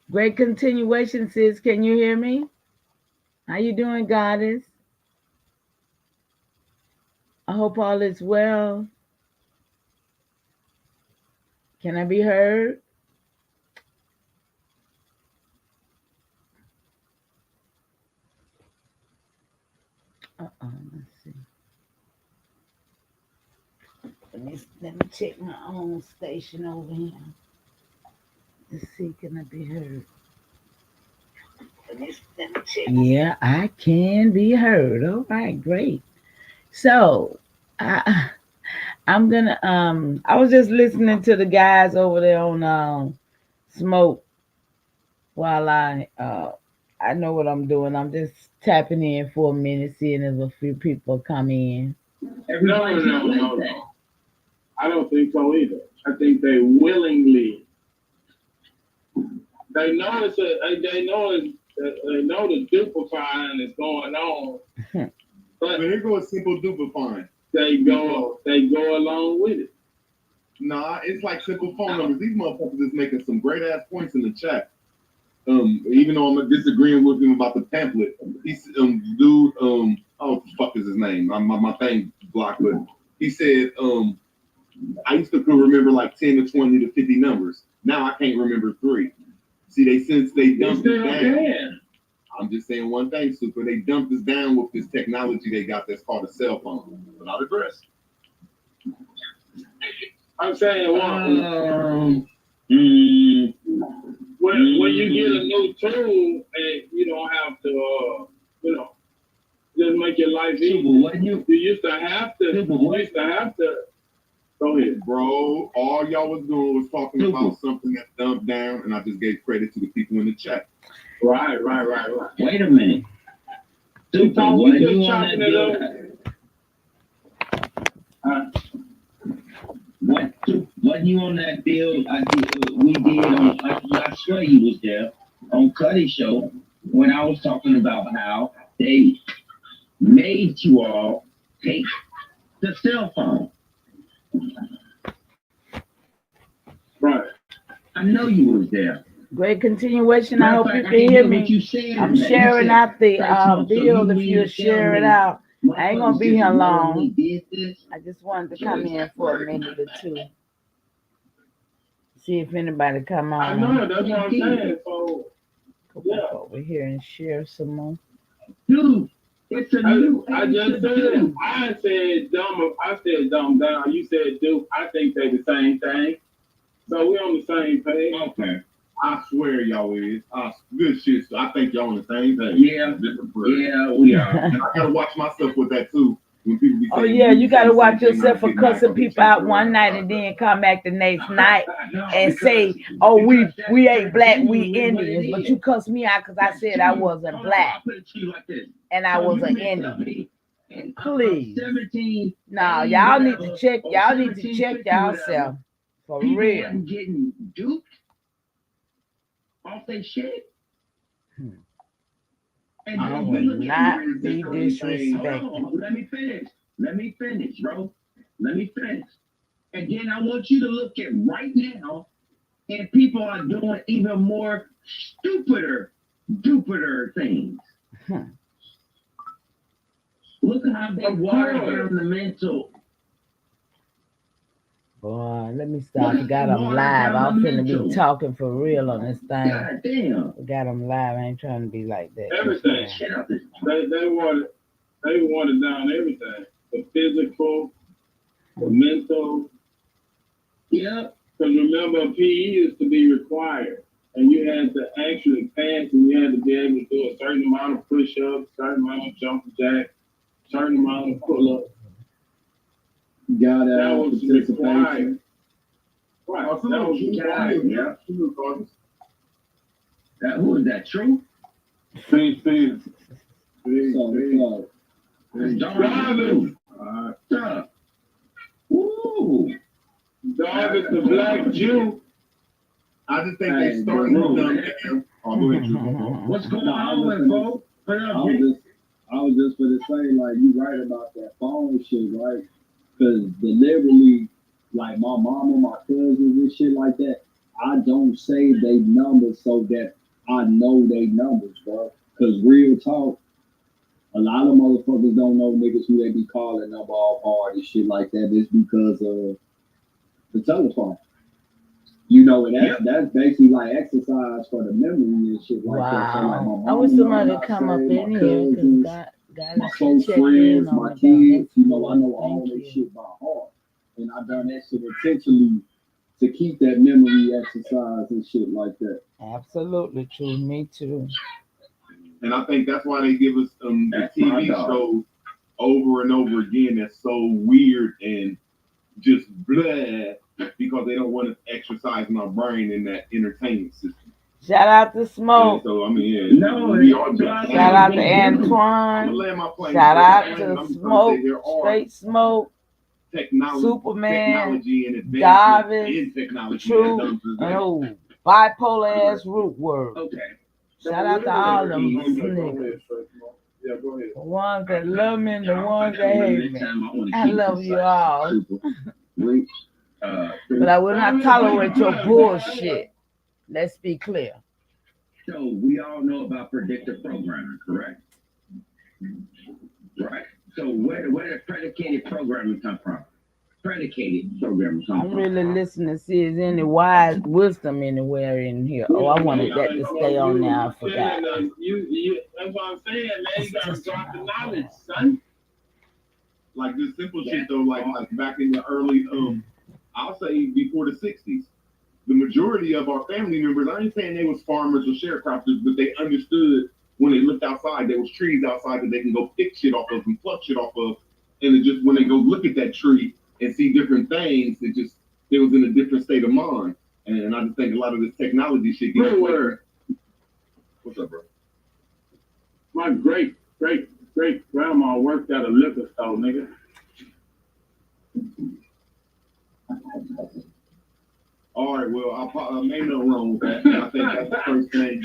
Great continuation, sis. Can you hear me? How you doing, goddess? I hope all is well. Can I be heard? Let's see. Let me check my own station over here. Let's see, can I be heard? Let me check. Yeah, I can be heard. All right, great. So, I, I'm gonna. I was just listening to the guys over there on smoke while I know what I'm doing. I'm just tapping in for a minute, seeing if a few people come in. No. I don't think so either. I think they willingly. They know they know the dupifying is going on, but here goes simple dupifying. They go along with it. Nah, it's like simple phone numbers. These motherfuckers is making some great ass points in the chat. Even though I'm disagreeing with him about the pamphlet, he's dude, oh, what the fuck is his name? My thing blocked, but he said, I used to remember like 10 to 20 to 50 numbers. Now I can't remember three. See, since they dumped us down. I'm just saying one thing, Super. They dumped us down with this technology they got that's called a cell phone. But I digress. I'm saying, when you get a new tool and you don't have to, just make your life easier. You used to have to. You used to have to. Go ahead, bro. All y'all was doing was talking about something that's dumped down, and I just gave credit to the people in the chat. Right. Wait a minute. Super, We just chopping it up. Wasn't you on that bill we did on, I swear you was there, on Cuddy Show, when I was talking about how they made you all take the cell phone. Right. I know you was there. Great continuation. I hope you can hear me. I'm sharing out the bill if you'll share it out. I ain't gonna be here long. I just wanted to come in for a minute or two. See if anybody come on. I know, that's what I'm saying. So, go back over here and share some more. Dude, it's a new. I just said, I said dumb down. You said dude. I think they the same thing. So we on the same page. Okay. I swear y'all is. Good shit. So I think y'all on the same page. Yeah, we are. I gotta watch myself with that too. When people be saying, you gotta watch yourself for cussing people out one night and then come back the next night and say, "Oh, we ain't black, we Indians," but you cussed me out because I said I wasn't black and I was an Indian. Please, no, y'all need to check. Y'all need to check yourself for real. Getting duped off that shit. And I will not be disrespectful. Let me finish, bro. Let me finish. And then I want you to look at right now, and people are doing even more stupider things. Look at how they water down the mental. Boy, let me stop. I got them live. I'm finna be talking for real on this thing. God damn. I got them live. I ain't trying to be like that. Everything. They water down everything. The physical, the mental. Yeah. Because remember, PE used to be required. And you had to actually pass, and you had to be able to do a certain amount of push-ups, certain amount of jumping jacks, certain amount of pull-ups. Got that was required. Right. That was required. Yeah. Who is that? True? Peace. Ooh. Dog is the black Jew. I just think they started them. What's going on, folks? I was just gonna say, like, you right about that phone shit, right? Because deliberately, like my mama, my cousins and shit like that, I don't say they numbers so that I know they numbers, bro. Cause real talk, a lot of motherfuckers don't know niggas who they be calling up all hard and shit like that. It's because of the telephone. You know, and that's basically like exercise for the memory and shit like that. So like my Wow. mom, I wish you know, somebody I come up say, in my here because cousins, God my is close checking friends, in on my me. kids, you know, I Excellent. know all Thank that you. shit by heart. And I done that shit intentionally to keep that memory exercise and shit like that. Absolutely true. Me too. And I think that's why they give us the That's my TV dog. shows over and over again. That's so weird and just blah, because they don't want us exercising our brain in that entertainment system. Shout out to And Smoke. so I mean, No, we are shout Shout out to I'm gonna Antoine. land my plane. Shout out I'm to just gonna say Smoke. there are Straight Smoke. Superman. technology and advancement Davis. in technology True. that dumps us And down. oh, bipolar ass root word. Okay. Shout out to all them Go ahead, niggas. Yeah, go ahead. The ones that love me and the Y'all ones find that out when hate next me. time I wanna I keep love this you site all. super. Link, But I will not tolerate your bullshit. Let's be clear. So we all know about predictive programming, correct? Right. So where did predicated programming come from? Predicated programming come I'm from. really listening to see is any wise wisdom anywhere in here. Oh, I wanted that to stay on now. I forgot. That's what I'm saying, man. You gotta drop the knowledge, son. Like this simple shit though, like back in the early I'll say before the 60s, the majority of our family members, I ain't saying they was farmers or sharecroppers, but they understood when they looked outside, there was trees outside that they can go pick shit off of and pluck shit off of. And it just when they go look at that tree and see different things, they was in a different state of mind. And I just think a lot of this technology shit gets Good word. What's up, bro? My great grandma worked at a liquor store, nigga. All right, well, I made no wrong with that. I think that's the first thing.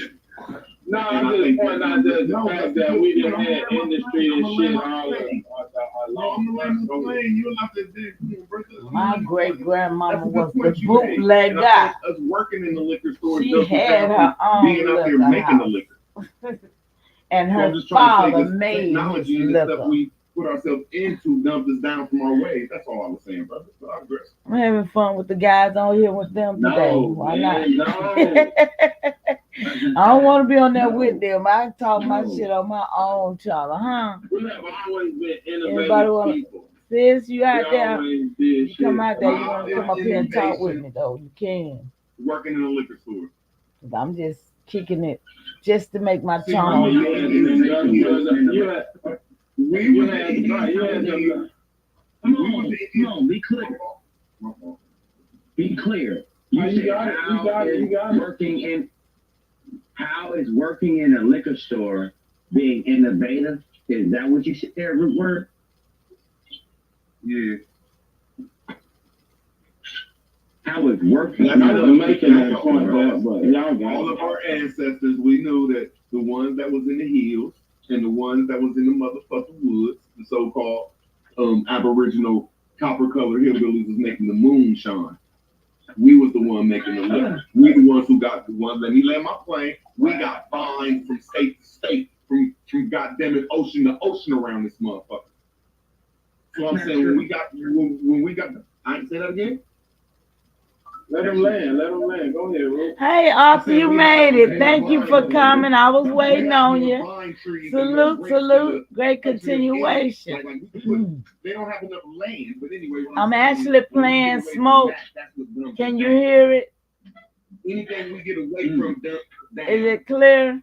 No, And I'm I just think pointing out the fact that we didn't I'm have gonna industry and land shit my all plane. a No, I'm long gonna time land the ago. plane. You have to do it. My great grandmama That's a was good the point you made. bootleg And I guy. think us working in the liquor store, She had her own being out there liquor making the house. liquor. And So her I'm just trying to father say this made his technology and the stuff liquor. we put ourselves into dumps us down from our ways. That's all I was saying, brother. So I digress. I'm having fun with the guys on here with them today. No, Why man, not? no. I don't want to be on there with them. I can talk my shit on my own channel, huh? We have always been Everybody innovative wanna- people. Sis, you out We there? always did You shit. come out there. You Wow, want to come up here and talk with me though? You can. Working in a liquor store. 'Cause I'm just kicking it just to make my See, channel. I'm a- You had We the- Come on, be clear. Be clear. You You said got it, you how got it, you is got it. how is working in a liquor store being innovative? Is that what you said there, root word? Yeah. How is working? That's I what was making that point, but y'all got All it. of our ancestors, we knew that the ones that was in the hills and the ones that was in the motherfucking woods, the so-called Aboriginal copper-colored hillbillies, was making the moonshine. We was the one making the liquor. We the ones who got the ones. Let me land my plane. We got fines from state to state, from goddamn it, ocean to ocean around this motherfucker. So I'm saying when we got, I ain't say that again. Let him land. Go ahead, Ru. Hey, Arthur, you made it. Thank you for coming. I was waiting on you. Salute. Great continuation. They don't have enough land, but anyway. I'm actually playing Smoke. Can you hear it? Anything we get away from dump down. Is it clear?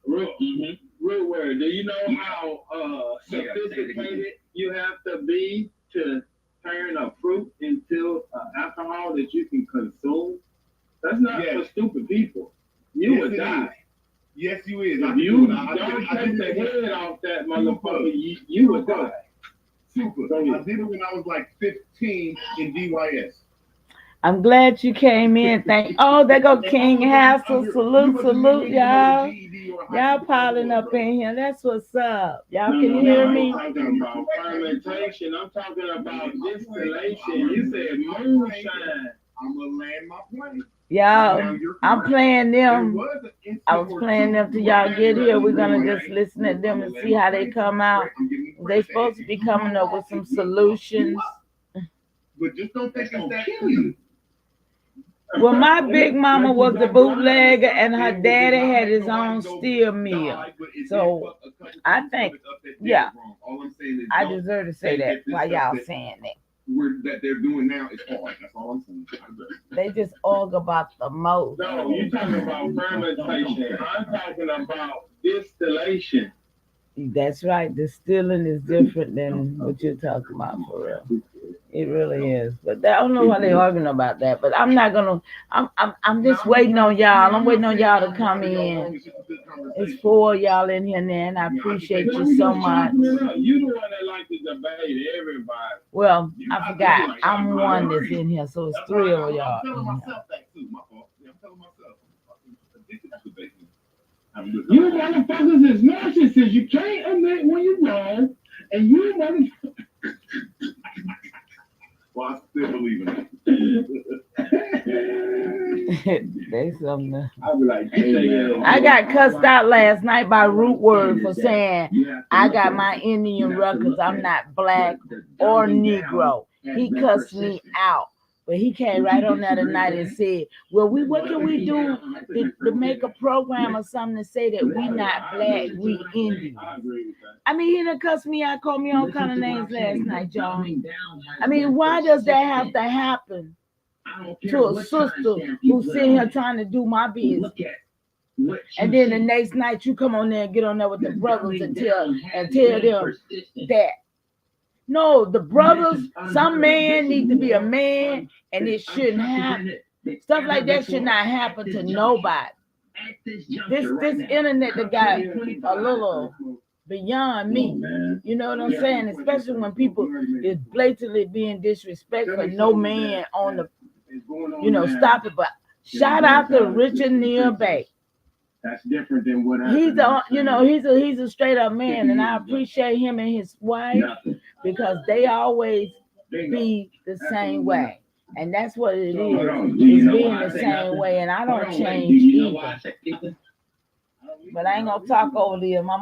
Real word. Do you know how sophisticated you have to be to turn a fruit into alcohol that you can consume? That's not for stupid people. You would die. Yes, you is. If you don't take the head off that motherfucker, you would die. Super. I did it when I was like 15 in DYS. I'm glad you came in. There go King Hassel. Salute, y'all. Y'all piling up in here. That's what's up. Y'all can hear me? I'm talking about fermentation. I'm talking about distillation. You said moonshine. I'm gonna land my plane. Y'all, I'm playing There them. was an instant I was or playing two them till where y'all that get here. was We're gonna really just listen to them and see how they come out. They supposed to be coming up with some solutions. But just don't think it's that easy. Well, my big mama was a bootlegger, and her daddy had his own steel mill. So I think, yeah, All I'm saying is I don't deserve to say that. Why y'all saying that? that they're doing now is hard. That's all I'm saying. They just argue about the most. No, you're talking about fermentation. I'm talking about distillation. That's right. Distilling is different than what you're talking about, for real. It really is. But I don't know why they're arguing about that. But I'm not gonna. I'm just waiting on y'all. I'm waiting on y'all to come in. It's 4 of y'all in here now, and I appreciate you so much. You the one that like to debate everybody. Well, I forgot. I'm one that's in here, so it's 3 of y'all. I'm telling in here. myself that too. My fault. Yeah, I'm telling myself. I'm addicted to debating. You motherfuckers is narcissists. You can't admit when you're wrong, and you motherfuckers. Well, I still believe in They something. I'll be like, hey, man. I got cussed out last night by Root Word for saying I got my Indian records. I'm not black or Negro. He cussed me out. But he came right on there tonight and said, well, what can we do to make a program or something to say that we not black, we Indian? I mean, he done cussed me out, called me all kind of names last night, y'all. I mean, why does that have to happen to a sister who's sitting here trying to do my business? And then the next night you come on there and get on there with the brothers and tell them that. No, the brothers, some man need to be a man, and it shouldn't happen. Stuff like that should not happen to nobody. This internet that got a little beyond me. You know what I'm saying? Especially when people is blatantly being disrespectful. No man on the, stop it. But shout out to Richard Neal Bay. That's different than what he's a straight up man, and I appreciate him and his wife because they always be the same way, and that's what it is. It's being the same way, and I don't change either. But I ain't gonna talk over them. I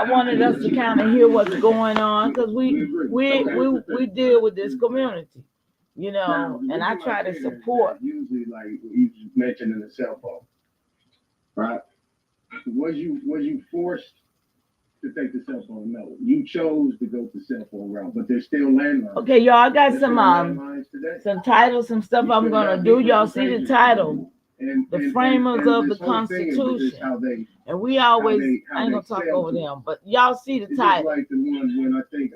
wanted us to kind of hear what's going on because we deal with this community, and I try to support. Usually, like you mentioned in the cell phone. Right? Was you forced to take the cell phone? No. You chose to go the cell phone route, but there's still landlines. Okay, y'all, I got some titles, some stuff I'm gonna do. Y'all see the title. The framers of the Constitution. And we always, I ain't gonna talk over them, but y'all see the title.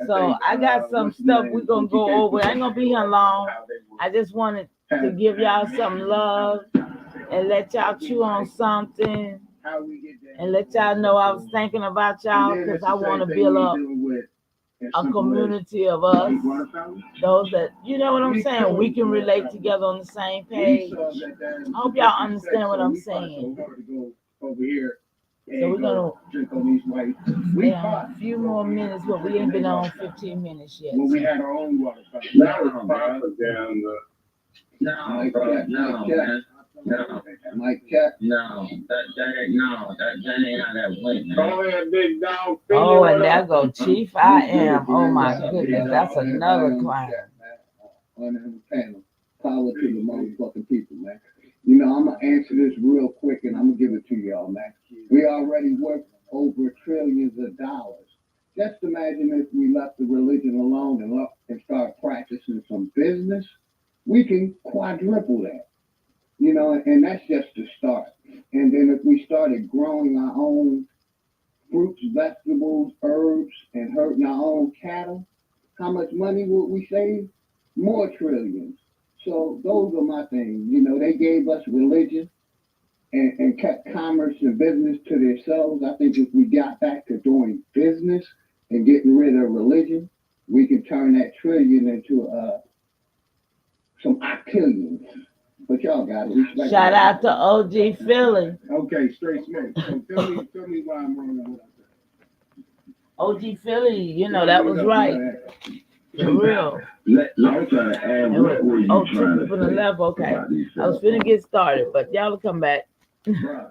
So I got some stuff we're gonna go over. I ain't gonna be here long. I just wanted to give y'all some love and let y'all chew on something and let y'all know I was thinking about y'all because I want to build up a community of us, those that, you know what I'm saying, we can relate together on the same page. I hope y'all understand what I'm saying. So we're gonna stay on a few more minutes, but we ain't been on 15 minutes yet. When we had our own water fountain. Mike Cat. No, that ain't how that went, man. Go ahead, big dog. Oh, and there go Chief I Am. Oh my goodness, that's another client. On the panel. Power to the motherfucking people, man. I'm gonna answer this real quick and I'm gonna give it to y'all, man. We already worth over trillions of dollars. Just imagine if we left the religion alone and start practicing some business, we can quadruple that. And that's just the start. And then if we started growing our own fruits, vegetables, herbs, and herding our own cattle, how much money would we save? More trillions. So those are my things. They gave us religion and kept commerce and business to themselves. I think if we got back to doing business and getting rid of religion, we can turn that trillion into some octillions. But y'all got it. Shout out to OG Philly. Okay, straight smoke. So tell me why I'm wrong with what I said. OG Philly, that was right. For real. I'm trying to add what were you Oh, trying two to people on the say left. Okay. about these I was shows? finna get started, but y'all will come back. Bruh,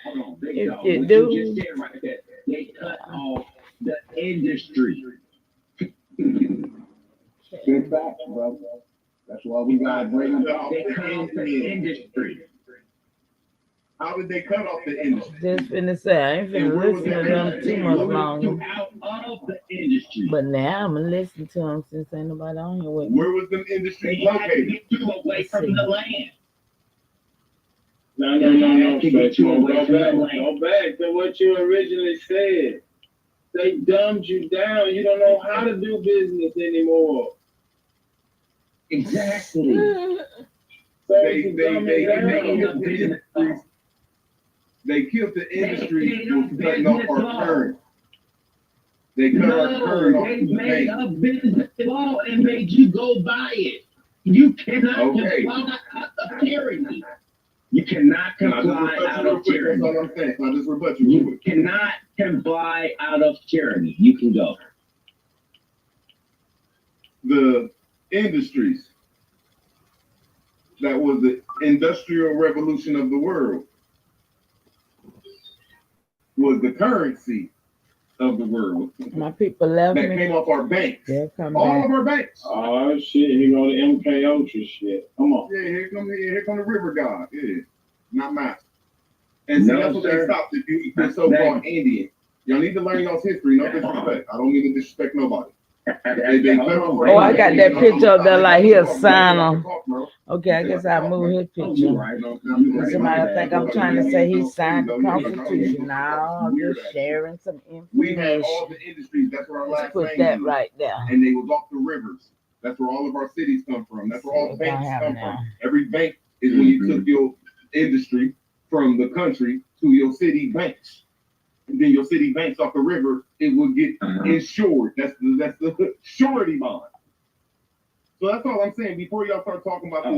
hold on. Big If dog, you what do- you just said right there, they cut off the industry. Big facts, brother. That's why we gotta bring them out. They cut off the industry. How did they cut off the industry? Just finna say, I ain't And finna where was listen to that them industry? too much You longer. out of the industry. But now I'm gonna listen to them since ain't nobody on here with me. Where was them They industries had to located? get you away from the land. No. To get you away Go from the back. land. Go back to what you originally said. They dumbed you down. You don't know how to do business anymore. Exactly. So They to dumb it down. killed the industry They with cutting off our current. They cut our current No, off they the made bank. a business law and made you go buy it. You cannot Okay. comply out of tyranny. You cannot Can I just comply rebut out you real of quick? That's tyranny. all I'm saying. Can I just rebut you real You quick? cannot comply out of tyranny. You can go. The industries that was the industrial revolution of the world was the currency of the world My people left that me. came off our banks. They'll come All back. of our banks. Oh shit! Here go the MK Ultra shit. Come on. Yeah, here come the river god. Yeah, not mine. And see, No, that's what sir. they stopped if you're so-called Indian. Y'all need to learn y'all's history, no disrespect. I don't mean to disrespect nobody. Oh, I got that picture up there like he a signer. Okay, I guess I'll move his Oh, picture. you're right. No, Somebody think I'm trying to say he signed the Constitution. No, I'm just sharing some We had information. all the industries. That's where our Let's last put name that is. right there. And they was off the rivers. That's where all of our cities come from. That's where all the See what I banks have come now. from. Every bank is when you took your industry from the country to your city banks. And then your city banks off the river, it would get insured. That's the surety bond. So that's all I'm saying. Before y'all start talking about this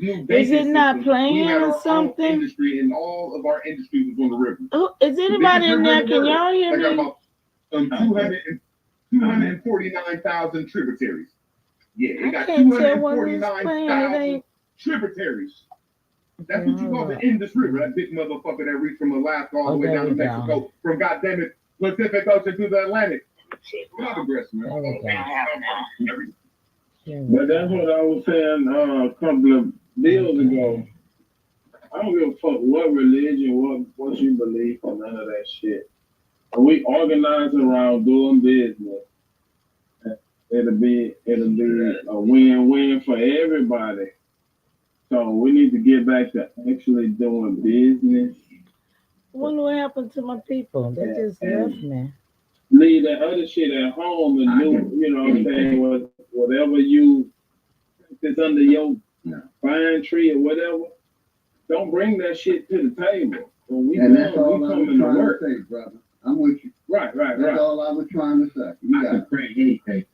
new banking Is it not system, playing we had or our own something? industry, and all of our industry was on the river. Oh, is anybody in there? Can y'all They hear got me? about 249,000 tributaries. Yeah, they I got can't tell what it's playing. It 249,000 ain't. tributaries. That's what you call the Indus River, that big motherfucker that reached from Alaska all the way down to Mexico, from goddamn it, Pacific Ocean to the Atlantic. Not aggressive, man. But that's what I was saying a couple of deals ago. I don't give a fuck what religion, what you believe, or none of that shit. We organize around doing business. It'll be a win-win for everybody. So we need to get back to actually doing business. I wonder what happened to my people. They just left me. Leave that other shit at home and do, you know what I'm saying, whatever if it's under your pine tree or whatever, don't bring that shit to the table. When we And that's all we I was coming to trying work. to say, brother. I'm with you. Right. That's all I was trying to say. You I got can it. print anything.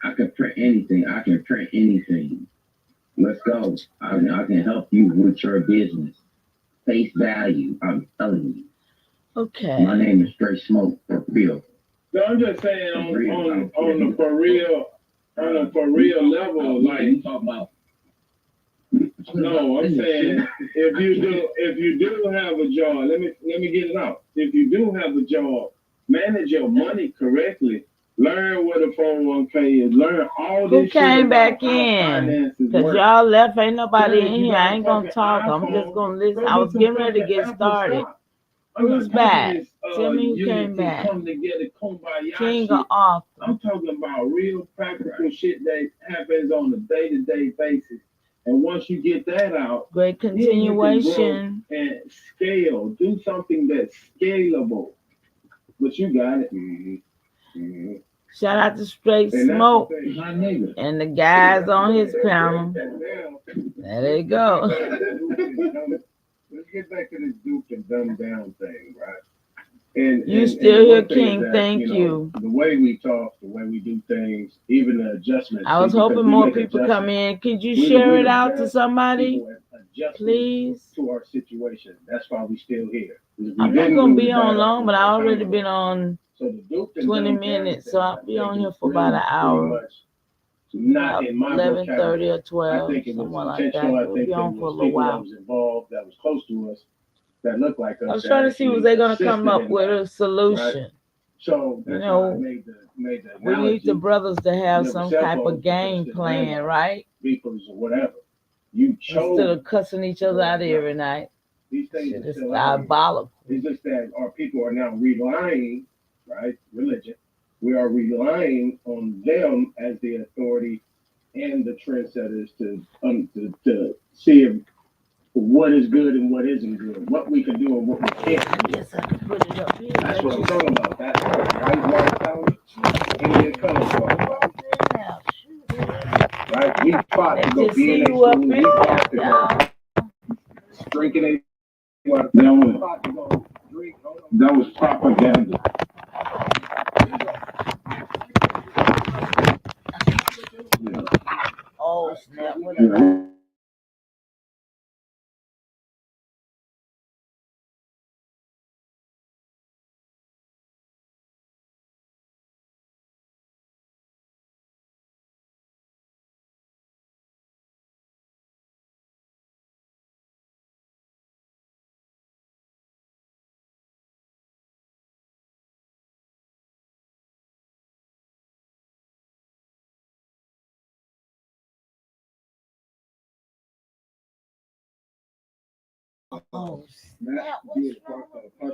I can print anything. Let's go. I can help you with your business. Face value. I'm telling you. Okay. My name is Straight Smoke for real. No, I'm just saying on the for real level, like you talking about. no, I'm saying if you do have a job, let me get it out. If you do have a job, manage your money correctly. Learn what a 401k is. Learn all Who this shit came about back how in? finances Because work. y'all left. Ain't nobody Yeah, in you here. got I ain't a going to fucking talk. I'm just iPhone. going to listen. Go I was get getting some ready to fucking get Apple started. stock. I'm Who's not back? talking this, Tell me who unity, came back. come together, kumbaya King shit. or Arthur? I'm talking about real practical shit that happens on a day-to-day basis. And once you get that out, Great then you can continuation. grow and scale. Do something that's scalable. But you got it. Shout out to Straight And that's Smoke the thing. My nigga. and the guys on his panel. There they go. Let's get back to this Duke and dumb down thing, right? And You and still here, one thing King. is that, Thank know, you. The way we talk, the way we do things, even the adjustments. I was see, because hoping we more make people come adjustments. in. Could you We share it out to adjust, somebody, people adjust please? to our situation. That's why we still here. We I'm not didn't gonna lose be the on battle long, but I some already time been ago. on So the Duke and 20 Dumb minutes. Jerry So thing, I'll I be think on is here for about an pretty hour. much not About in my 11:30 vocabulary. or I 12, think it was somewhere like that. intentional. I We'll think be there on for a was little people that while. was involved that was close to us that looked like us. I was that trying to see, was actually they going to come assisted up in with that, a solution? So You that's why I know, made the we need analogy. the brothers to have There were some cell type phones of game because the plan, landline right? beepers or whatever. You Instead chose of cussing each other out every night. these things Shit are is still out here. diabolical. It's just that our people are now relying, right, religion. We are relying on them as the authority and the trendsetters to see if, what is good and what isn't good, what we can do and what we can't I do. guess I can put it up here. That's what I'm talking about. That's right, Mark. Any color code, right? We fought to Let's go just see DNA you up school. in We fought to there, go y'all. drinking it. That was propaganda. Oh, snap. What is that? Oh, snap. Being part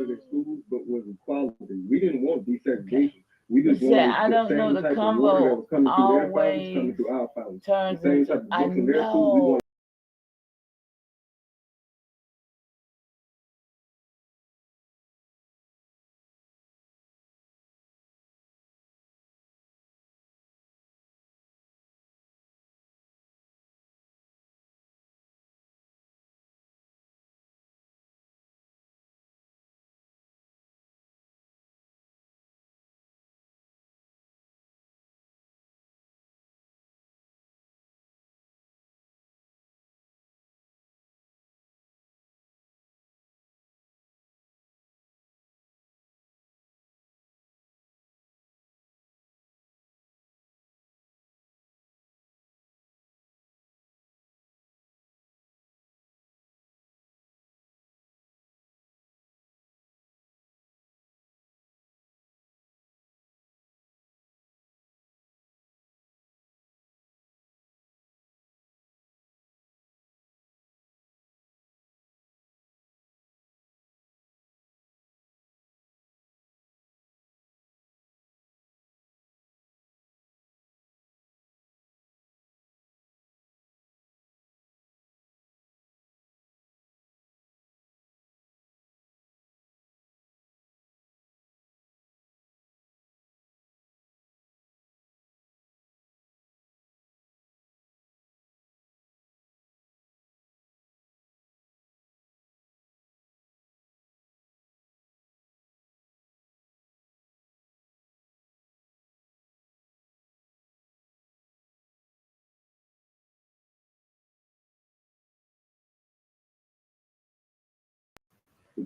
of their schools, but was equality. We didn't want desegregation. We just Yeah, wanted I the don't know, same the type of water that combo was coming through their fountains always coming through our fountains. The turns same into, type of I books in their schools. We know. wanted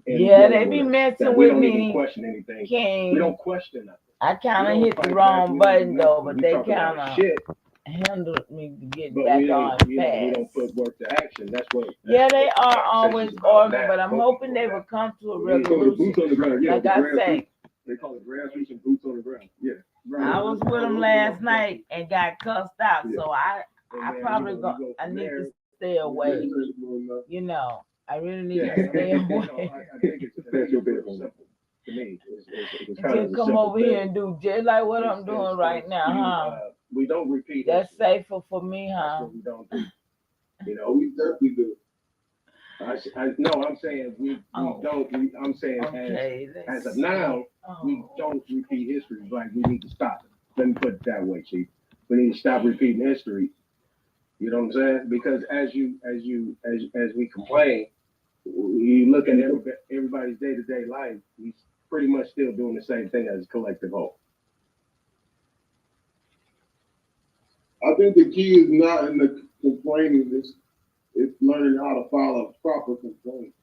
Yeah, they be messing We with don't even me. question anything. We King. don't question nothing. I We kind of don't hit the fight wrong back. We button don't though, nothing. but We they talk about kind of shit, handled me to get but back we on ain't, we don't fast. put work to action. That's what. Yeah, they that's what are the always conversation's about arguing, now. but I'm hoping they will come to a we call it boots resolution. on the ground. Yeah, Like the I grassroots. say, They call it grassroots and boots on the ground. Yeah. I was with them last night and got cussed out, Yeah. so I And then, probably you go. go I from need there. to stay away. You know, I really need to stay away. I think it's That's your bit. simple to me. It's And kind of just a come simple over here thing. and do just like what I'm doing It's- right now, you, huh? We don't repeat. That's history. safer for me, That's huh? what we don't do. You know, We definitely do. no, I'm saying we Oh. don't. I'm saying Okay, as let's of now, we oh. don't repeat history. Like we need to stop it. Let me put it that way, Chief. We need to stop repeating history. You know what I'm saying? Because as we complain, you look at everybody's day-to-day life, he's pretty much still doing the same thing as a collective whole. I think the key is not in the complaining, it's learning how to follow proper complaint.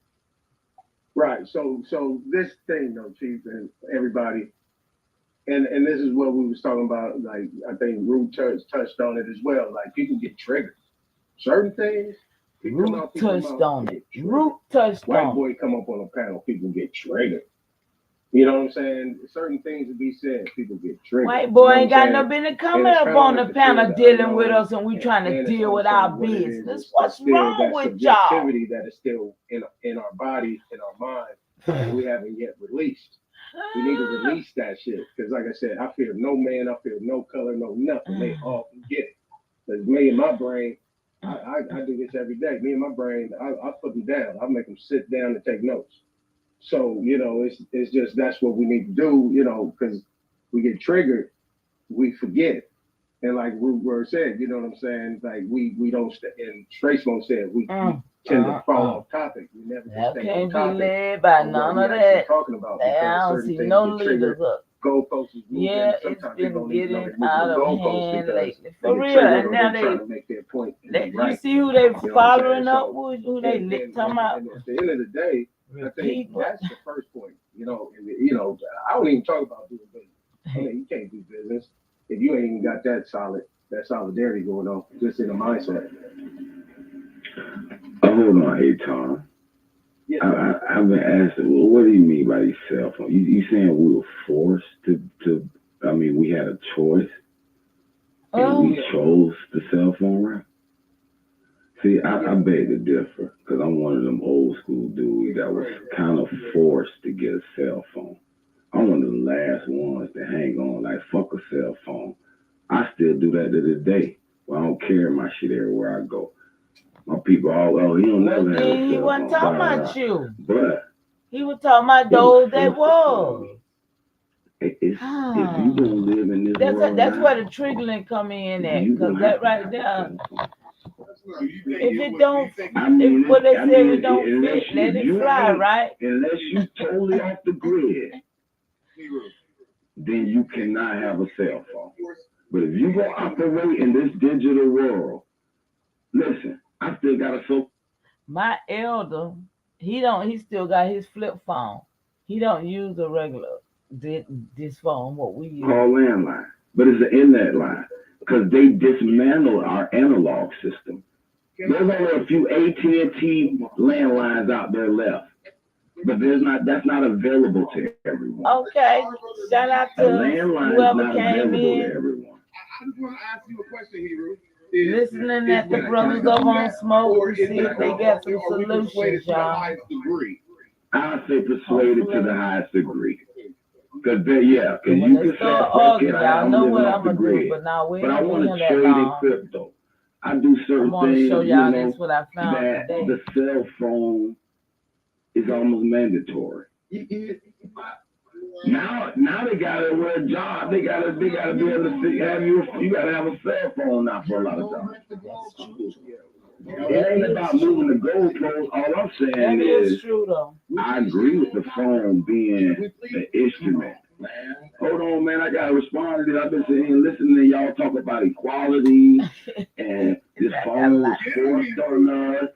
Right. So this thing though, Chief, and everybody, and this is what we was talking about. Like I think Root touched on it as well. Like people get triggered. Certain things. Root touched on it. Root touched White on boy come up on a panel, people get triggered. You know what I'm saying? Certain things to be said, people get triggered. White boy you know ain't got no business coming up on the panel dealing with us, and we trying to deal with our business. What's wrong with y'all? Subjectivity that is still in our body, in our mind, that we haven't yet released. We need to release that shit. Because like I said, I fear no man, I fear no color, no nothing. They all can get it. Because me and my brain, I do this every day. Me and my brain, I put them down. I make them sit down and take notes. So, you know, it's just, that's what we need to do, you know, because we get triggered, we forget. And like Root Word said, you know what I'm saying? Like we don't, and Straight Smoke said, we tend to fall off topic. We never That stay can't on be topic led by none of that. Talking about I don't see no leaders up. Goalposts is moving. Yeah, it's Sometimes people been don't even know getting they're out moving of the goalposts hand because lately. they For get real, triggered and or now they're trying to make their point. you see who they following up with, who they and talking about. And at the end of the day, I think People. that's the first point. You know, I don't even talk about doing business. I mean, you can't do business if you ain't even got that solidarity going on, just in the mindset. Hold on, hey Tom. Yeah. I've been asking, well, what do you mean by these cell phones? You saying we were forced to? I mean, we had a choice, and we chose the cell phone route. See, I beg to differ because I'm one of them old school dudes that was kind of forced to get a cell phone. I'm one of the last ones to hang on like fuck a cell phone. I still do that to this day. Well, I don't carry my shit everywhere I go. My people all, he don't never have a cell phone. He wasn't talking about you. But he was talking about those that was. If you don't live in this world, that's where the triggering come in at, because that right there. If it don't, if what they said it don't fit, let it fly, right? Unless you totally off the grid, then you cannot have a cell phone. But if you go operate in this digital world, listen, I still got a cell. My elder, he still got his flip phone. He don't use a regular this phone, what we use. Call landline, but it's an internet line because they dismantled our analog system. There's only a few AT&T landlines out there left, but that's not available to everyone. Okay, shout out to whoever came in. I just want to ask you a question, Hero. Listening at the brothers over on Smoke to see if they got some solutions, y'all. I say persuaded to the highest degree. Because you can start arguing, y'all know what I'm gonna do, but now we but I ain't want in to that trade long. in crypto. I do certain things, show y'all this what I found that today. the cell phone is almost mandatory. Now they gotta wear a job. They gotta be able to have you gotta have a cell phone now for a lot of times. It ain't about moving the goalposts. All I'm saying is true, though. I agree with the phone being an instrument. Hold on, man. I gotta respond to this. I've been sitting here listening to y'all talk about equality and this phone was forced on us.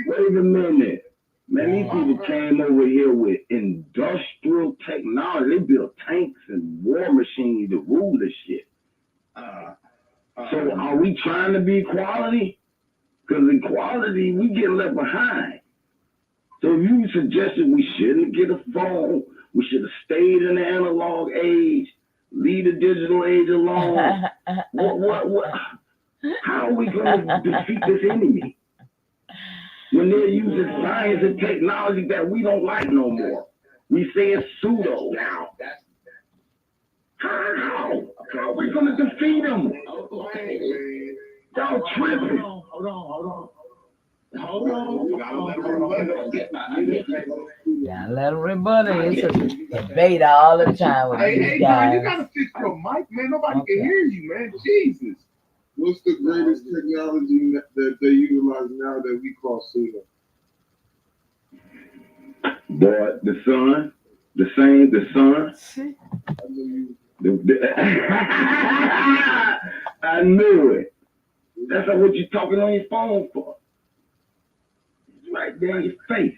Wait a minute. Man, these people came over here with industrial technology. They built tanks and war machines to rule this shit. So are we trying to be equality? Because equality, we get left behind. So if you suggested we shouldn't get a phone, we should have stayed in the analog age, leave the digital age alone. What? How are we going to defeat this enemy? When they're using science and technology that we don't like no more. We say it's pseudo now. How are we going to defeat them? Y'all tripping. Hold on. You gotta let them Yeah, let them rebuttal. It's a debate all the time with these guys. You gotta fix your mic, man. Nobody can hear you, man. Jesus. What's the greatest technology that they utilize now that we call pseudo? Boy, the sun. I knew it. That's not what you're talking on your phone for. It's right there in your face.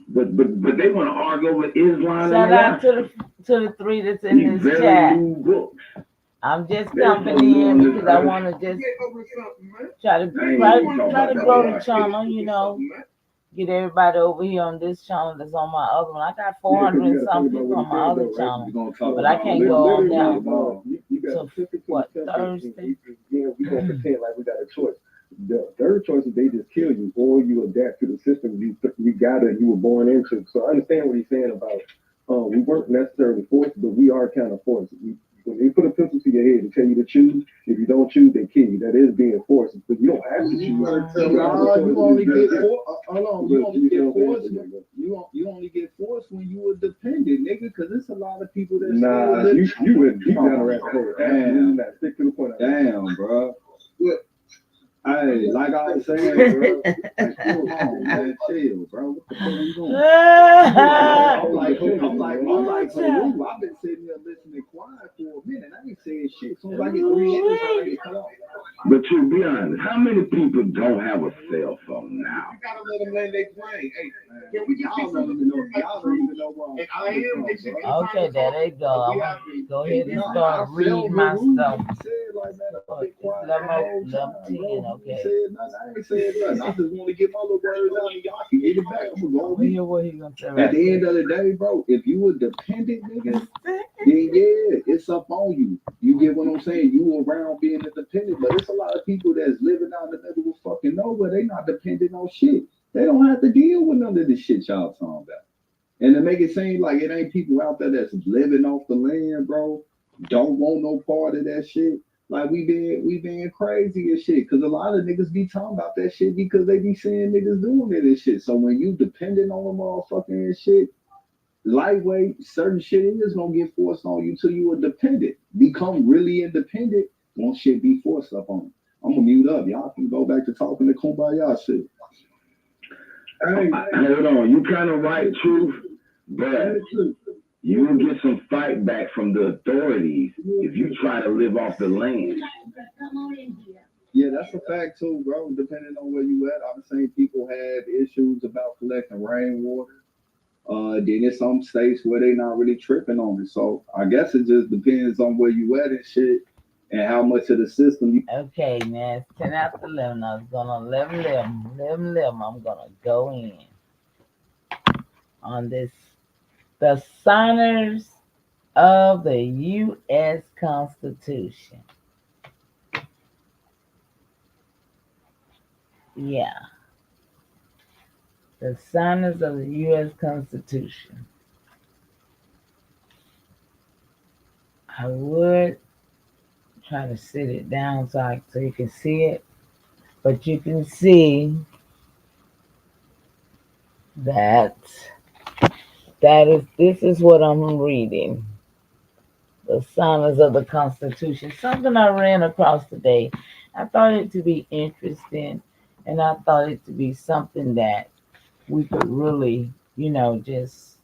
But they want to argue over Islam. Shout out to to the three that's in These this very chat. new books. I'm just They're jumping from in doing because this. I want to just try to I ain't even talking try to about grow that. the channel, you know, get everybody over here on this channel that's on my other one. I got 400 and some people on my other channel, but I can't go on now. You got So to pick what, and Thursday? Yeah, we gonna pretend like we got a choice. The third choice is they just kill you, or you adapt to the system you were born into. So I understand what he's saying about we weren't necessarily forced, but we are kind of forced. When they put a pencil to your head and tell you to choose, if you don't choose, they kill you. That is being forced, but you don't have to choose. You only get forced. You only get forced when you a dependent, nigga. Because there's a lot of people that You went deep down the rabbit hole. Damn. Stick to the point. Damn, bro. Hey, like I was saying, bro. Come on, man, chill, bro. What the fuck are you doing? I'm like, Haru. I've been sitting here listening quiet for a minute. I ain't saying shit. As soon as I get 3 inches, I get cut off. But to be honest, how many people don't have a cell phone now? You gotta let them land their plane. Hey, Can we just y'all don't even know where I'm from, Okay, there they go. I'm gonna go ahead and start reading my stuff. Okay. I ain't said nothing. I just want to get my little words out and y'all can get it back. I'm gonna go Hear what he gonna say. At the end of the day, bro, if you a dependent nigga, then yeah, it's up on you. You get what I'm saying? You around being a dependent, but it's a lot of people that's living out in the middle of fucking nowhere. They not dependent on shit. They don't have to deal with none of this shit y'all talking about. And to make it seem like it ain't people out there that's living off the land, bro, don't want no part of that shit. Like we being crazy and shit. Cause a lot of niggas be talking about that shit because they be seeing niggas doing it and shit. So when you dependent on them motherfucking and shit, lightweight, certain shit is gonna get forced on you till you are dependent. Become really independent, won't shit be forced up on you. I'm gonna mute up. Y'all can go back to talking to Kumbaya shit. Hold on, you kind of right, Truth, but you will get some fight back from the authorities if you try to live off the land. Yeah, that's a fact too, bro. Depending on where you at, I've seen people have issues about collecting rainwater. Then there's some states where they not really tripping on it. So I guess it just depends on where you at and shit, and how much of the system you. Okay, man, it's 10 after 11. I was gonna 11. I'm gonna go in on this. The signers of the U.S. Constitution. Yeah. The signers of the U.S. Constitution. I would try to sit it down so you can see it, but you can see that this is what I'm reading. The signers of the Constitution. Something I ran across today. I thought it to be interesting, and I thought it to be something that we could really, just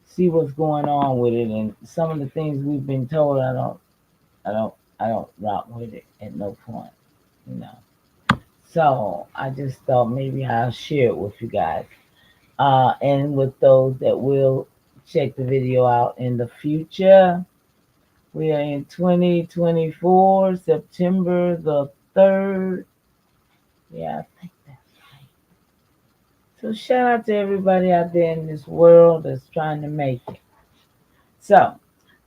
see what's going on with it. And some of the things we've been told, I don't rock with it at no point, So I just thought maybe I'll share it with you guys, and with those that will check the video out in the future. We are in 2024, September the 3rd. Yeah, I think that's right. So shout out to everybody out there in this world that's trying to make it. So,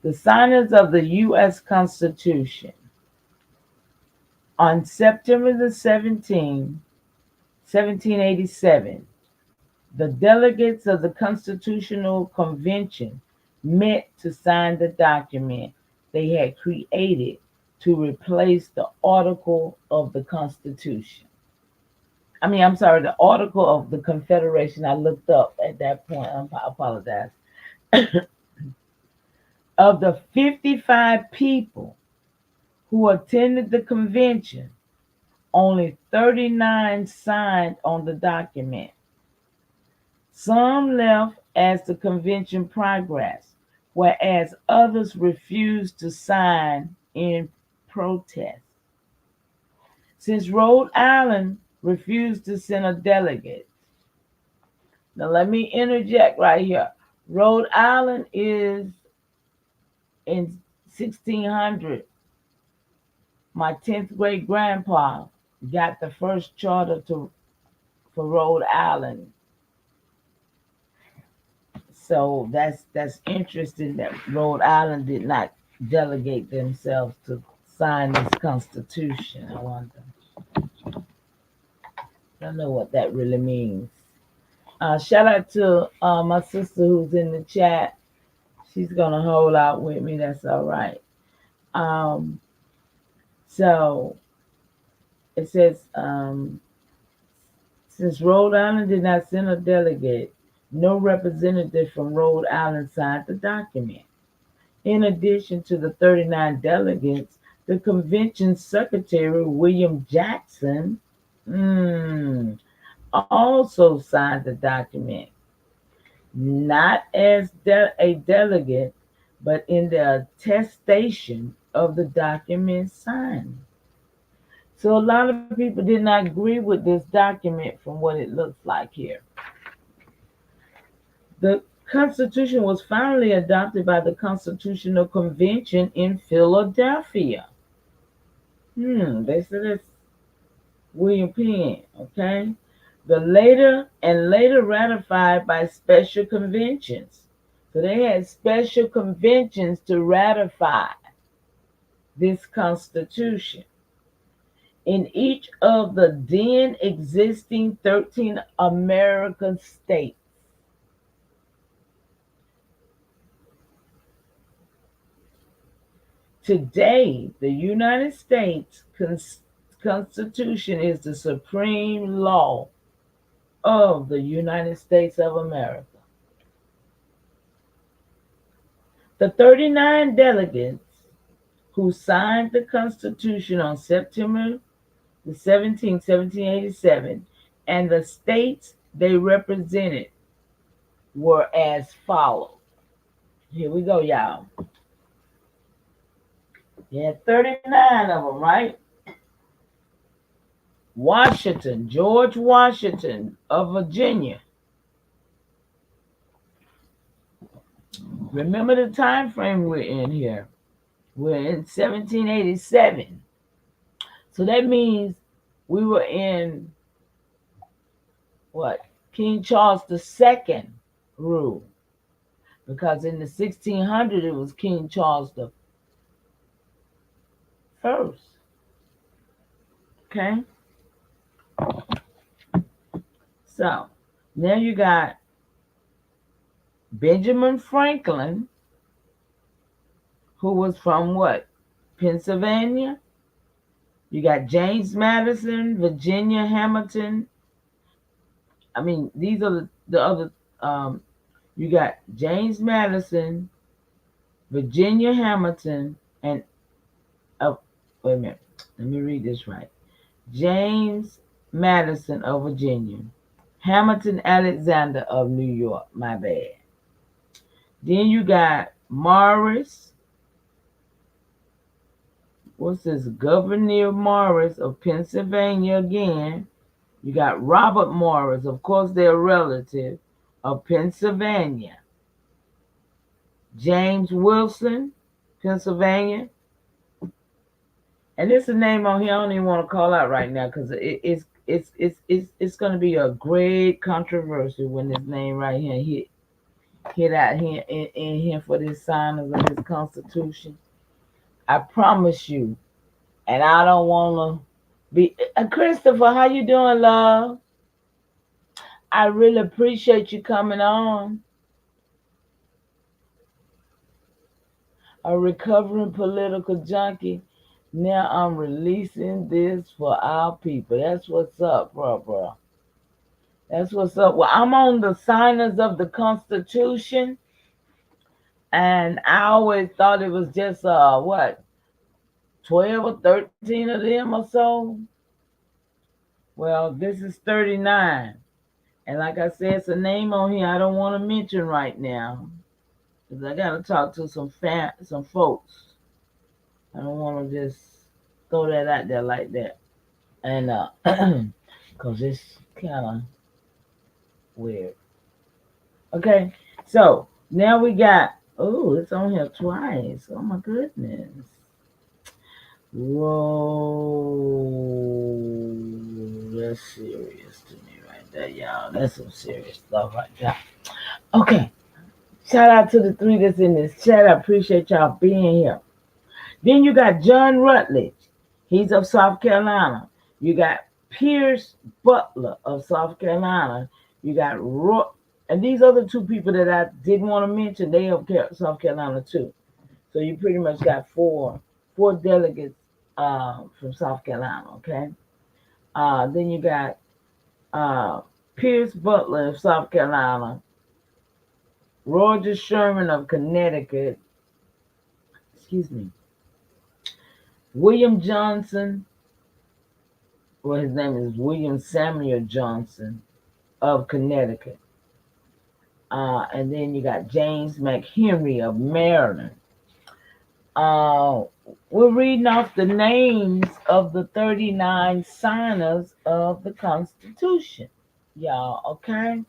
the signers of the U.S. Constitution. On September the 17th, 1787, the delegates of the Constitutional Convention met to sign the document they had created to replace the Article of the Constitution. The Article of the Confederation. I looked up at that point. I apologize. Of the 55 people who attended the convention, only 39 signed on the document. Some left as the convention progressed, whereas others refused to sign in protest. Since Rhode Island refused to send a delegate. Now let me interject right here. Rhode Island is in 1600, my 10th great grandpa got the first charter for Rhode Island. So that's interesting that Rhode Island did not delegate themselves to sign this constitution. I wonder. I don't know what that really means. Shout out to my sister who's in the chat. She's gonna hold out with me. That's all right. Um, so it says, since Rhode Island did not send a delegate, no representative from Rhode Island signed the document. In addition to the 39 delegates, the convention secretary, William Jackson, also signed the document, not as a delegate, but in the attestation of the document signed. So a lot of people did not agree with this document from what it looks like here. The Constitution was finally adopted by the Constitutional Convention in Philadelphia. They said it's William Penn, okay? Later ratified by special conventions. So they had special conventions to ratify this Constitution in each of the then existing 13 American states. Today, the United States Constitution is the supreme law of the United States of America. The 39 delegates who signed the Constitution on September the 17th, 1787, and the states they represented were as follows. Here we go, y'all. You had 39 of them, right? Washington, George Washington of Virginia. Remember the time frame we're in here. We're in 1787. So that means we were in what? King Charles II rule. Because in the 1600s it was King Charles I. Okay? So now you got Benjamin Franklin, who was from what? Pennsylvania. You got James Madison, Virginia Hamilton. I mean, these are the other. You got James Madison, Virginia Hamilton, and wait a minute. Let me read this right. James Madison of Virginia, Hamilton Alexander of New York. My bad. Then you got Morris. What's this? Gouverneur Morris of Pennsylvania again. You got Robert Morris, of course, their relative, of Pennsylvania. James Wilson, Pennsylvania. And this is a name on here I don't even want to call out right now because it's going to be a great controversy when this name right here hit out here in here for this signers of this Constitution. I promise you, and I don't want to be Christopher. How you doing, love? I really appreciate you coming on. A recovering political junkie. Now I'm releasing this for our people. That's what's up, bro. That's what's up. Well, I'm on the signers of the Constitution, and I always thought it was just 12 or 13 of them or so. Well, this is 39. And like I said, it's a name on here I don't want to mention right now, because I got to talk to some folks. I don't want to just throw that out there like that. And because it's kind of weird. Okay, so now we got Oh, it's on here twice. Oh my goodness. Whoa. That's serious to me right there, y'all. That's some serious stuff right there. Okay. Shout out to the three that's in this chat. I appreciate y'all being here. Then you got John Rutledge. He's of South Carolina. You got Pierce Butler of South Carolina. You got and these other two people that I didn't want to mention, they of South Carolina too. So you pretty much got four delegates from South Carolina. Okay. Then you got Pierce Butler of South Carolina, Roger Sherman of Connecticut. Excuse me. William Johnson, well, his name is William Samuel Johnson of Connecticut. And then you got James McHenry of Maryland. Uh, we're reading off the names of the 39 signers of the Constitution, y'all. Okay,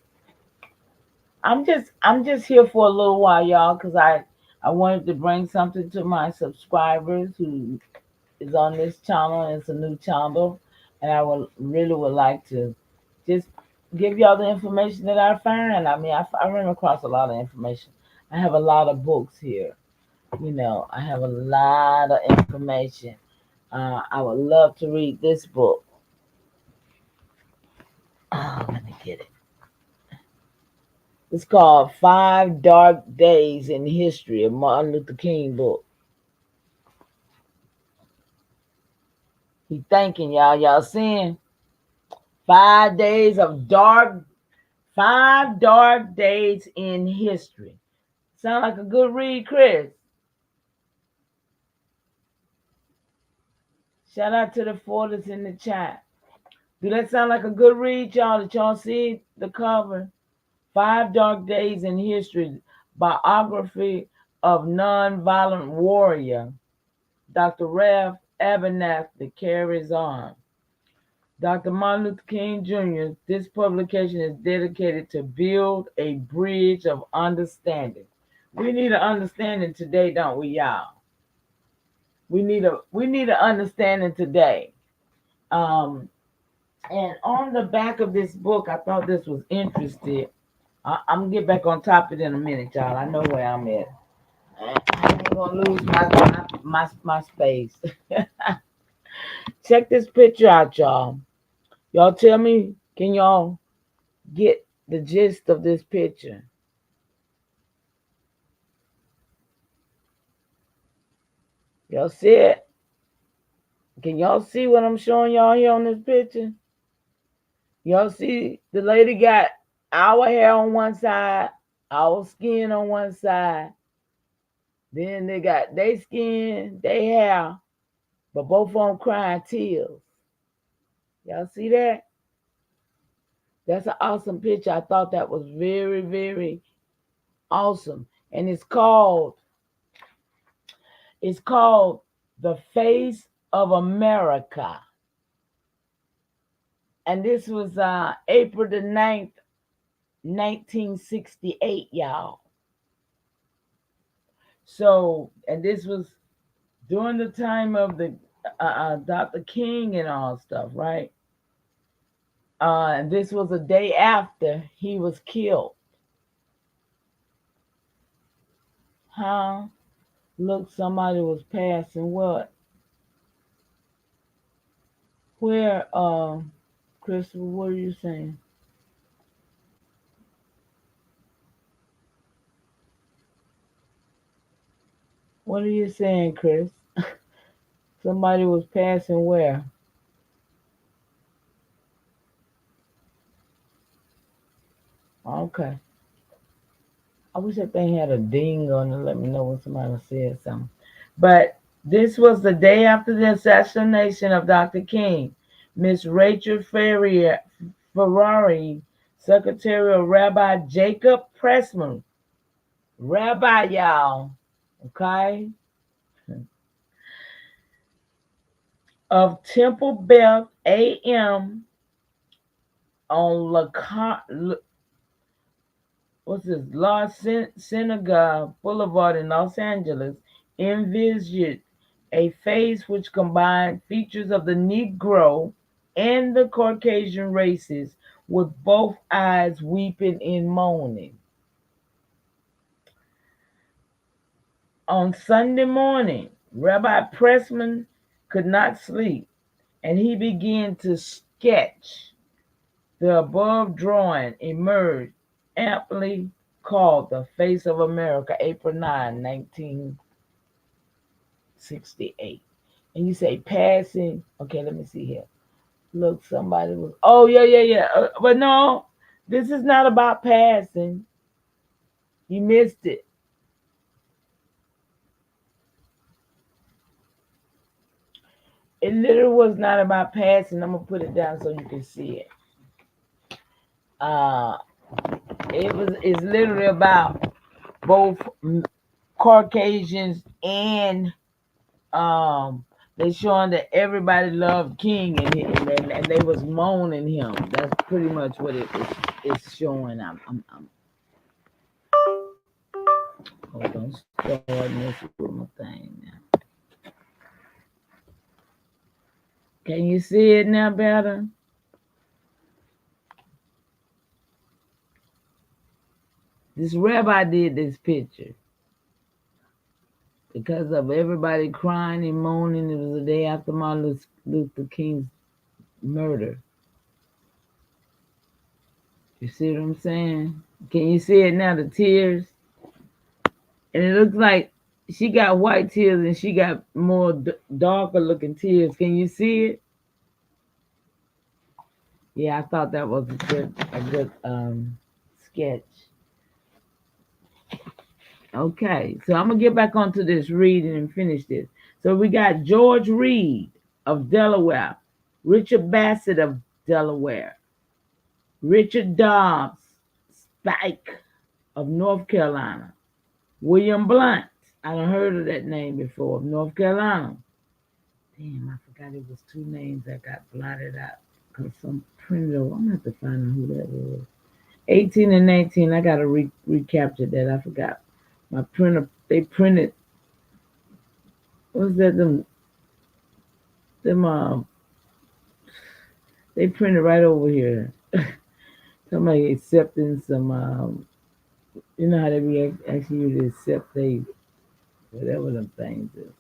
I'm just here for a little while, y'all, because I wanted to bring something to my subscribers who is on this channel. It's a new channel, and I would like to just give y'all the information that I find. I mean, I run across a lot of information. I have a lot of books here. I have a lot of information. I would love to read this book. Oh, let me get it. It's called Five Dark Days in History, a Martin Luther King book. He thinking, y'all. Y'all seeing? 5 dark days in history. Sound like a good read, Chris. Shout out to the four that's in the chat. Do that sound like a good read, y'all? Did y'all see the cover? 5 Dark Days in History, biography of nonviolent warrior, Dr. Ralph Abernathy carries on. Dr. Martin Luther King Jr., this publication is dedicated to build a bridge of understanding. We need an understanding today, don't we, y'all? We need an understanding today. And on the back of this book, I thought this was interesting. I'm gonna get back on top of it in a minute, y'all. I know where I'm at. I ain't gonna lose my space. Check this picture out, y'all. Y'all tell me, can y'all get the gist of this picture? Y'all see it? Can y'all see what I'm showing y'all here on this picture? Y'all see the lady got our hair on one side, our skin on one side. Then they got their skin, their hair, but both of them crying tears. Y'all see that? That's an awesome picture. I thought that was very, very awesome. And it's called The Face of America. And this was April the 9th, 1968, y'all. So, and this was during the time of the Dr. King and all stuff, right? And this was a day after he was killed. Huh? Look, somebody was passing what? Where, Christopher, what are you saying? What are you saying, Chris? Somebody was passing where? Okay. I wish that thing had a ding on it. Let me know when somebody said something. But this was the day after the assassination of Dr. King. Miss Rachel Ferrari, Secretary of Rabbi Jacob Pressman. Rabbi, y'all. Okay? Of Temple Beth AM on what's this? Synagogue Boulevard in Los Angeles envisioned a face which combined features of the Negro and the Caucasian races, with both eyes weeping in mourning. On Sunday morning, Rabbi Pressman could not sleep, and he began to sketch. The above drawing emerged, aptly called The Face of America, April 9, 1968. And you say passing. Okay, let me see here. Look, somebody was. Oh, yeah. But no, this is not about passing. You missed it. It literally was not about passing. I'm going to put it down so you can see it. It's literally about both Caucasians and they showing that everybody loved King and they was moaning him. That's pretty much what it's showing. I'm hold on, start messing with my thing now. Can you see it now better? This rabbi did this picture because of everybody crying and moaning. It was the day after Martin Luther King's murder. You see what I'm saying? Can you see it now, the tears? And it looks like she got white tears and she got more darker looking tears. Can you see it? Yeah, I thought that was a good sketch. Okay, so I'm gonna get back onto this reading and finish this. So we got George Reed of Delaware, Richard Bassett of Delaware, Richard Dobbs Spike of North Carolina, William Blunt. I done heard of that name before, of North Carolina. Damn, I forgot it was two names that got blotted out because some printer. I'm gonna have to find out who that was. 18 and 19. I gotta recapture that. I forgot. My printer, they printed, what's that, they printed right over here. Somebody accepting some, you know how they be asking you to accept whatever them things is.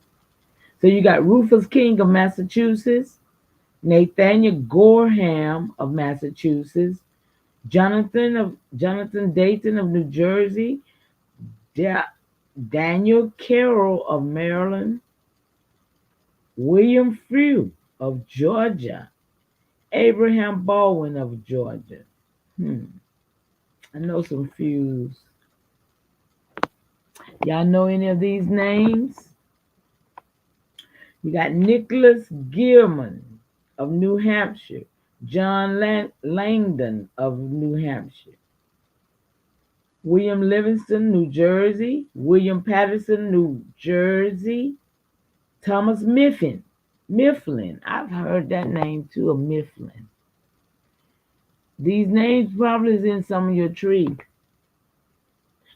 So you got Rufus King of Massachusetts, Nathaniel Gorham of Massachusetts, Jonathan Dayton of New Jersey, Daniel Carroll of Maryland, William Frew of Georgia, Abraham Baldwin of Georgia. I know some Frews. Y'all know any of these names? You got Nicholas Gilman of New Hampshire, John Langdon of New Hampshire, William Livingston, New Jersey, William Patterson, New Jersey, Thomas Mifflin. I've heard that name too, of Mifflin. These names probably is in some of your tree.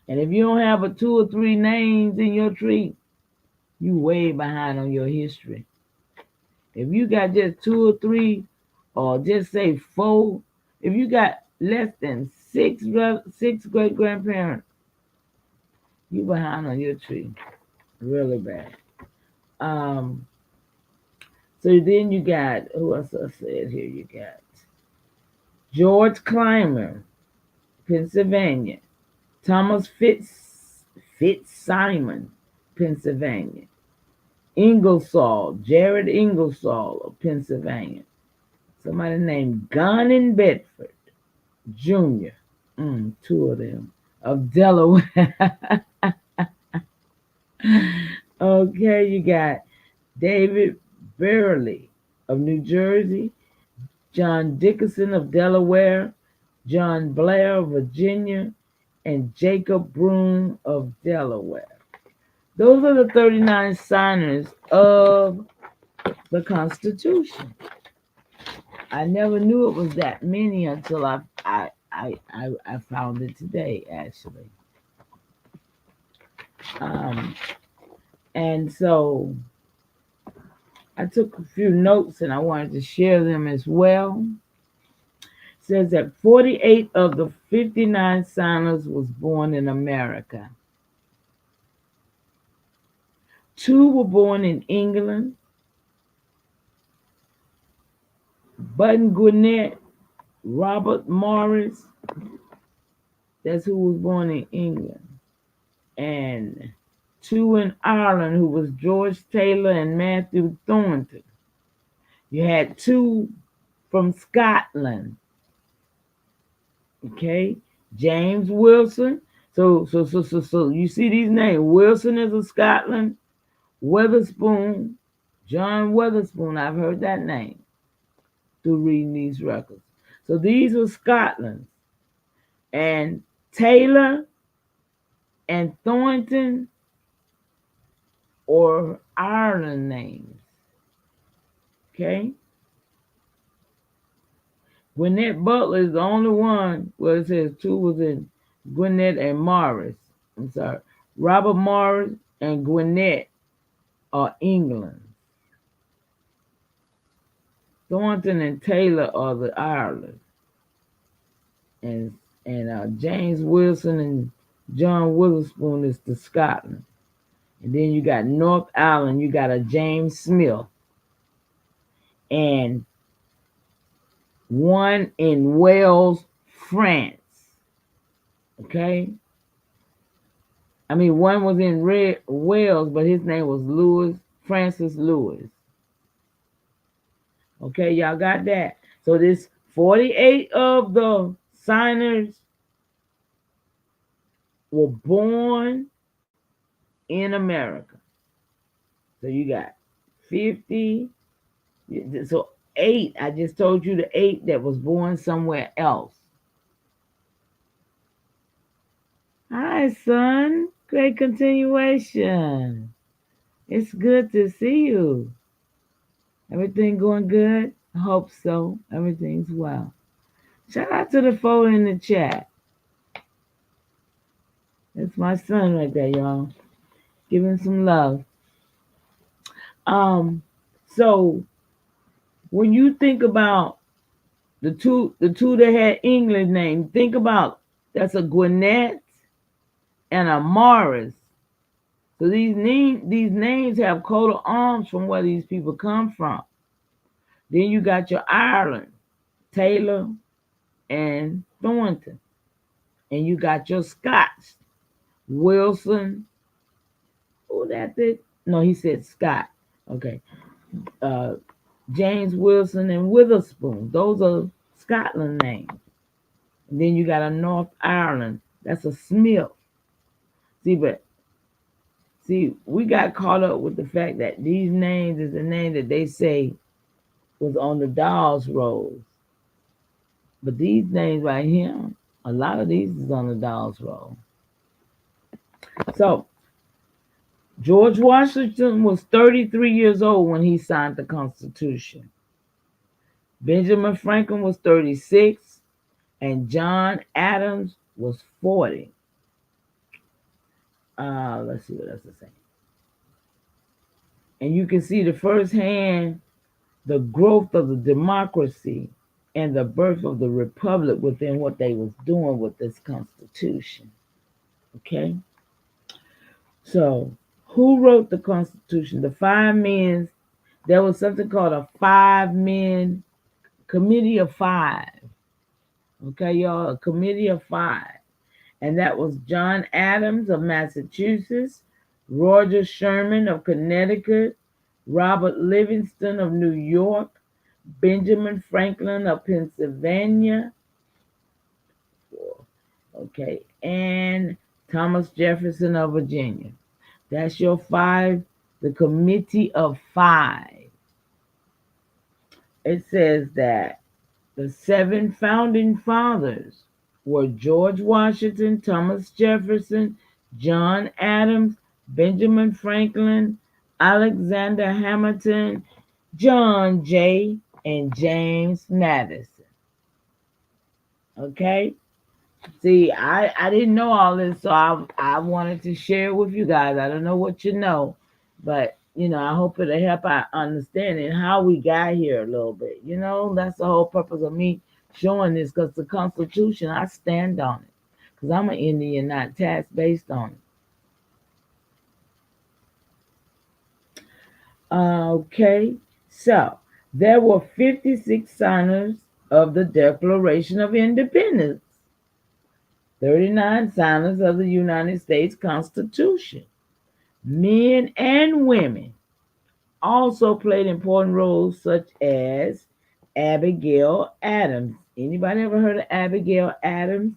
And if you don't have 2 or 3 names in your tree, you way behind on your history. If you got just 2 or 3, or just say 4, if you got less than 6 great grandparents, you behind on your tree, really bad. So then you got, who else I said here? You got George Clymer, Pennsylvania, Thomas Fitzsimon, Pennsylvania, Jared Ingersoll of Pennsylvania, somebody named Garnin Bedford Jr., 2 of them, of Delaware. Okay, you got David Burley of New Jersey, John Dickerson of Delaware, John Blair of Virginia, and Jacob Broom of Delaware. Those are the 39 signers of the Constitution. I never knew it was that many until I I found it today actually. Um, and so I took a few notes and I wanted to share them as well. It says that 48 of the 59 signers was born in America. 2 were born in England. Button Gwinnett, Robert Morris, that's who was born in England. And 2 in Ireland, who was George Taylor and Matthew Thornton. You had 2 from Scotland, okay? James Wilson. So you see these names. Wilson is of Scotland. Weatherspoon, John Weatherspoon. I've heard that name through reading these records. So these were Scotland. And Taylor and Thornton or Ireland names. Okay? Gwinnett Butler is the only one where it says 2 was in Gwinnett and Morris. I'm sorry. Robert Morris and Gwinnett are England. Thornton and Taylor are the Ireland. And James Wilson and John Witherspoon is the Scotland. And then you got North Ireland, you got a James Smith. And 1 in Wales, France. Okay? I mean, 1 was in Wales, but his name was Francis Lewis. Okay, y'all got that? So this 48 of the signers were born in America. So you got 50. So 8, I just told you the 8 that was born somewhere else. Hi, son. Great continuation. It's good to see you. Everything going good? I hope so. Everything's well. Shout out to the folk in the chat. That's my son right there, y'all. Give him some love. So when you think about the two that had English names, think about that's a Gwinnett and a Morris. So these names have coat of arms from where these people come from. Then you got your Ireland, Taylor and Thornton. And you got your Scots, Wilson. Oh, that's it. No, he said Scott. Okay. James Wilson and Witherspoon. Those are Scotland names. And then you got a North Ireland. That's a Smith. See, we got caught up with the fact that these names is the name that they say was on the Dawes rolls. But these names right here, a lot of these is on the Dawes roll. So, George Washington was 33 years old when he signed the Constitution. Benjamin Franklin was 36, and John Adams was 40. Let's see what else to say. And you can see the firsthand the growth of the democracy and the birth of the republic within what they was doing with this Constitution. Okay? So, who wrote the Constitution? The 5 men, there was something called a 5-man committee of 5. Okay, y'all, a committee of 5. And that was John Adams of Massachusetts, Roger Sherman of Connecticut, Robert Livingston of New York, Benjamin Franklin of Pennsylvania, okay, and Thomas Jefferson of Virginia. That's your 5, the committee of 5. It says that the 7 founding fathers were George Washington, Thomas Jefferson, John Adams, Benjamin Franklin, Alexander Hamilton, John Jay, and James Madison. Okay? See, I didn't know all this, so I wanted to share it with you guys. I don't know what you know, but I hope it'll help our understanding how we got here a little bit. That's the whole purpose of me showing this, because the Constitution, I stand on it, because I'm an Indian, not tax based on it. Okay, so there were 56 signers of the Declaration of Independence, 39 signers of the United States Constitution. Men and women also played important roles, such as Abigail Adams. Anybody ever heard of Abigail Adams?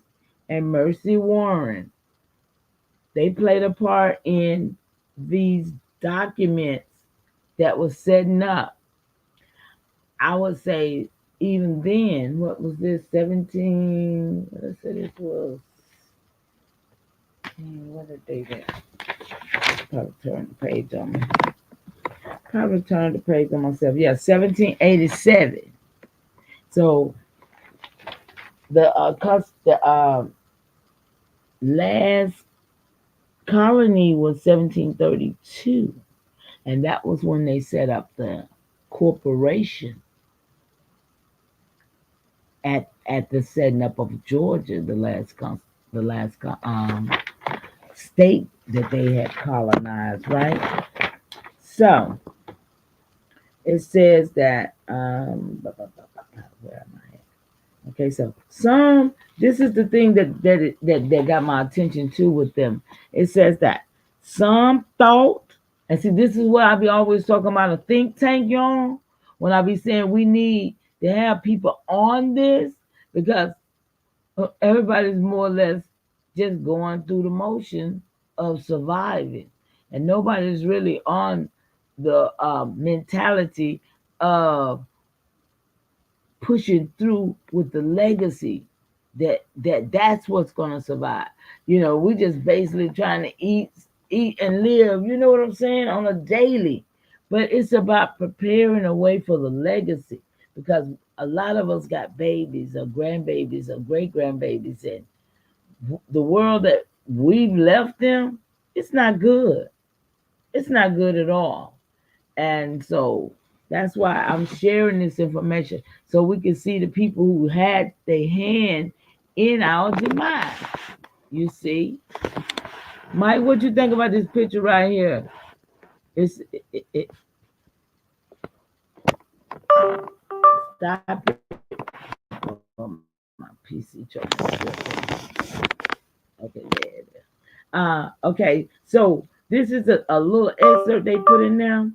And Mercy Warren. They played a part in these documents that was setting up. I would say even then, what was this? 17, let's say this was, what did they do? Probably turn the page on me. Probably turn the page on myself. Yeah, 1787. So the last colony was 1732, and that was when they set up the corporation at the setting up of Georgia, the last state that they had colonized, right? So it says that where am I at? Okay, so this is the thing that got my attention too with them. It says that some thought, and see, this is what I be always talking about, a think tank, y'all. When I be saying we need to have people on this, because everybody's more or less just going through the motion of surviving, and nobody's really on the mentality of pushing through with the legacy that's what's going to survive. We just basically trying to eat and live, you know what I'm saying, on a daily. But it's about preparing a way for the legacy, because a lot of us got babies or grandbabies or great grandbabies, and the world that we've left them, it's not good. It's not good at all. And so that's why I'm sharing this information, so we can see the people who had their hand in our demise. You see, Mike, what you think about this picture right here? It's it stop it. Oh, my PC okay, there. Okay, so this is a little excerpt they put in there.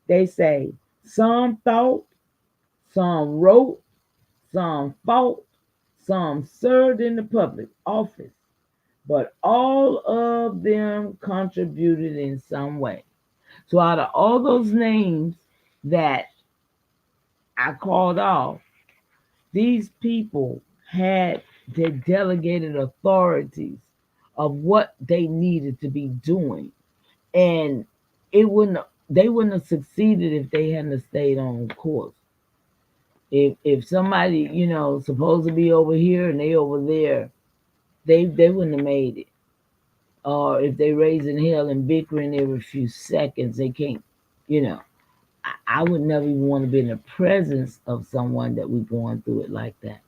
They say some thought, some wrote, some fought, some served in the public office, but all of them contributed in some way. So out of all those names that I called off, these people had their delegated authorities of what they needed to be doing. And they wouldn't have succeeded if they hadn't stayed on course. If somebody, supposed to be over here and they over there, they wouldn't have made it. Or if they raising hell and bickering every few seconds, they can't, you know. I would never even want to be in the presence of someone that we're going through it like that.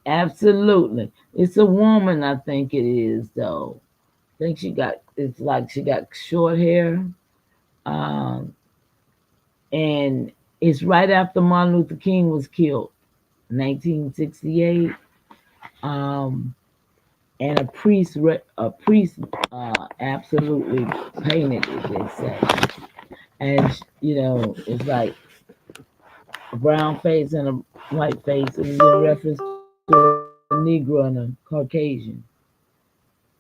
Absolutely. It's a woman, I think it is, though. I think it's like she got short hair. Um, and it's right after Martin Luther King was killed, 1968. Um, and a priest absolutely painted it, they say. And, it's like a brown face and a white face. It was in reference to a Negro and a Caucasian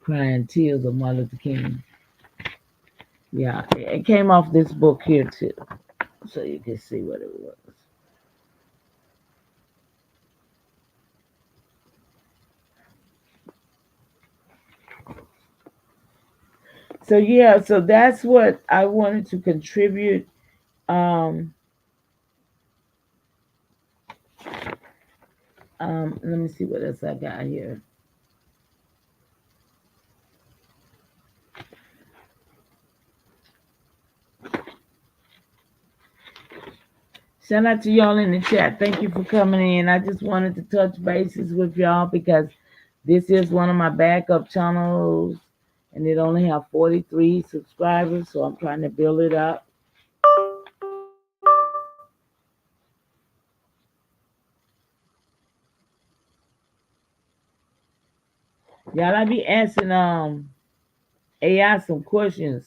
crying tears of Martin Luther King. Yeah, it came off this book here too, so you can see what it was. So yeah, so that's what I wanted to contribute. Um, Let me see what else I got here. Shout out to y'all in the chat. Thank you for coming in. I just wanted to touch bases with y'all because this is one of my backup channels and it only have 43 subscribers, so I'm trying to build it up. Y'all, I be asking AI some questions.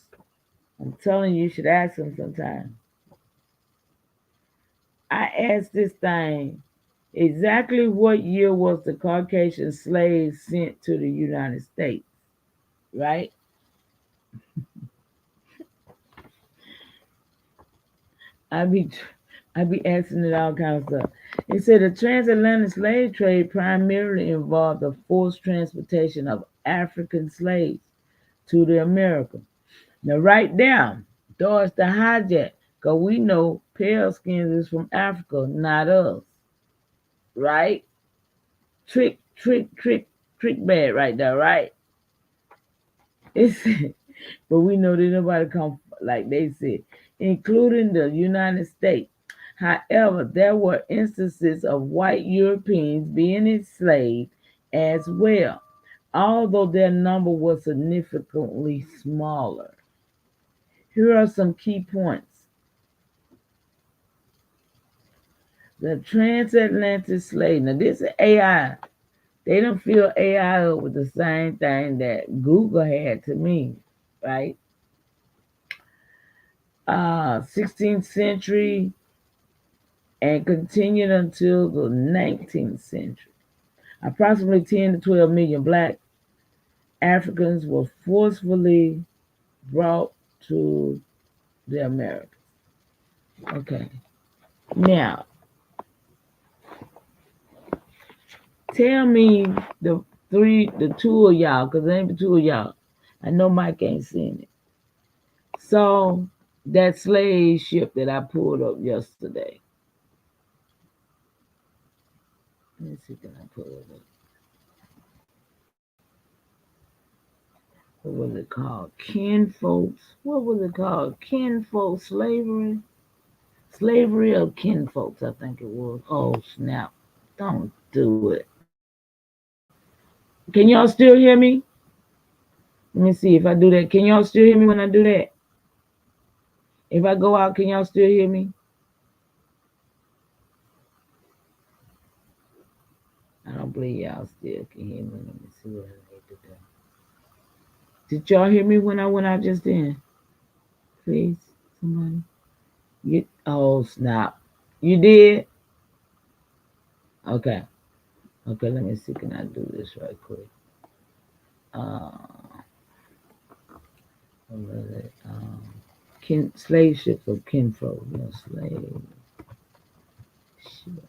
I'm telling you, you should ask them sometime. I asked this thing, exactly what year was the Caucasian slaves sent to the United States? Right? I be I be asking it all kinds of stuff. It said the transatlantic slave trade primarily involved the forced transportation of African slaves to the Americas. Now, right down, Doris the hijack, because we know pale skins is from Africa, not us, right? Trick bad right there, right? It's, but we know that nobody come like they said, including the United States. However, there were instances of white Europeans being enslaved as well, although their number was significantly smaller. Here are some key points. The transatlantic slave. Now, this is AI. They don't fill AI up with the same thing that Google had to me, right? 16th century and continued until the 19th century. Approximately 10 to 12 million black Africans were forcefully brought to the Americas. Okay. Now, tell me the two of y'all, because there ain't the two of y'all. I know Mike ain't seen it. So that slave ship that I pulled up yesterday. Let me see, can I pull it up? What was it called? Kinfolks. What was it called? Kinfolk slavery? Slavery of kinfolks, I think it was. Oh, snap. Don't do it. Can y'all still hear me? Let me see if I do that. Can y'all still hear me when I do that? If I go out, can y'all still hear me? I don't believe y'all still can hear me. Let me see what I need to do. Did y'all hear me when I went out just then? Please, somebody. Oh, snap. You did? Okay. Okay, let me see. Can I do this right quick? What was it? Slave ships of kinfolk. No, slave ship.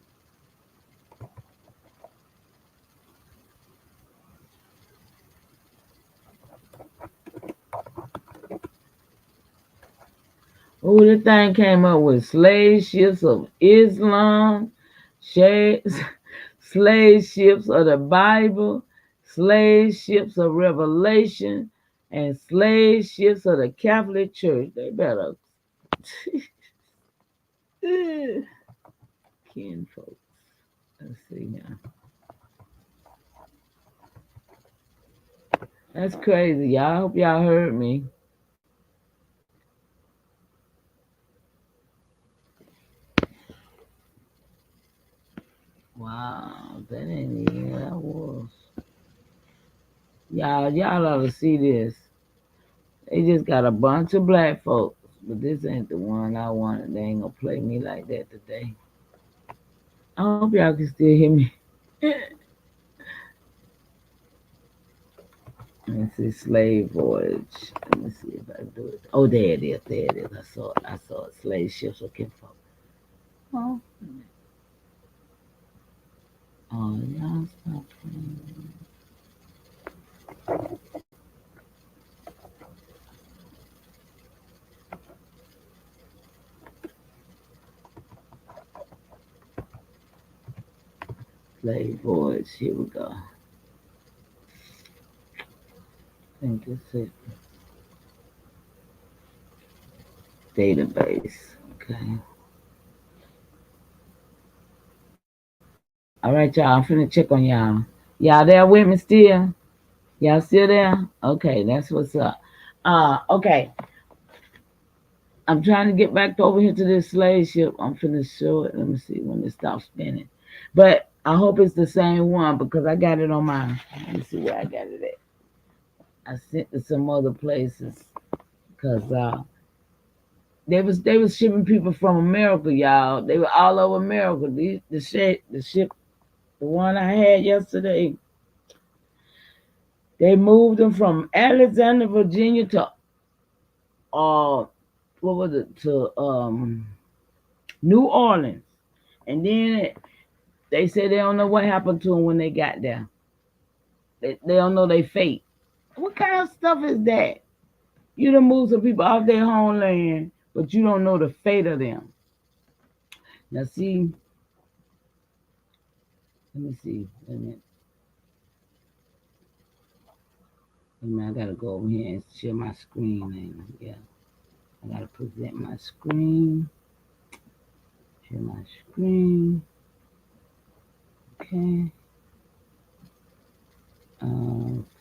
Oh, the thing came up with slave ships of Islam, slave ships of the Bible, slave ships of Revelation, and slave ships of the Catholic Church. They better kinfolk. Let's see now. That's crazy, y'all. I hope y'all heard me. Wow, that ain't even what I was. Y'all ought to see this. They just got a bunch of black folks, but this ain't the one I wanted. They ain't gonna play me like that today. I hope y'all can still hear me. Let me see, slave voyage. Let me see if I can do it. Oh, there it is. There it is. I saw it. I saw it. Slave ships of kinfolk. Oh, y'all stop playing. Slave boys. Here we go. I think that's it. Database. Okay. All right, y'all. I'm finna check on y'all. Y'all there with me still? Y'all still there? Okay, that's what's up. Okay. I'm trying to get back over here to this slave ship. I'm finna show it. Let me see when it stops spinning. But I hope it's the same one because I got it on my. Let me see where I got it at. I sent it some other places because they was shipping people from America, y'all. They were all over America. The ship, the one I had yesterday, they moved them from Alexander, Virginia to what was it to New Orleans, and then they said they don't know what happened to them when they got there. They don't know their fate. What kind of stuff is that? You done move some people off their homeland, but you don't know the fate of them. Now see, let me see. Wait a minute. Wait a minute, I gotta go over here and share my screen. And yeah, I gotta present my screen. Share my screen. Okay.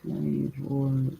Flavors.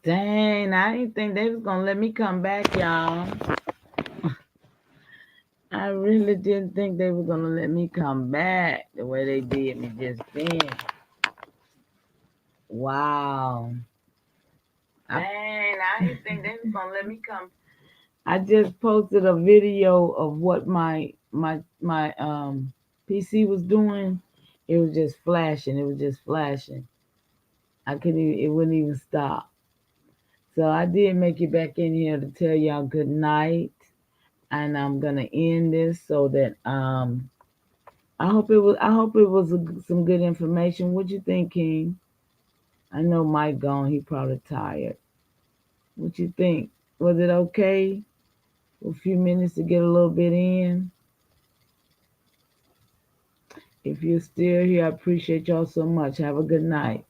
Dang, I didn't think they was gonna let me come back, y'all. I really didn't think they were gonna let me come back the way they did me just then. Wow. Dang, I didn't think they was gonna let me come. I just posted a video of what my PC was doing. It was just flashing. It was just flashing. I couldn't even, it wouldn't even stop. So I did make it back in here to tell y'all good night. And I'm gonna end this so that I hope it was some good information. What you think, King? I know Mike gone. He probably tired. What you think? Was it okay? A few minutes to get a little bit in. If you're still here, I appreciate y'all so much. Have a good night.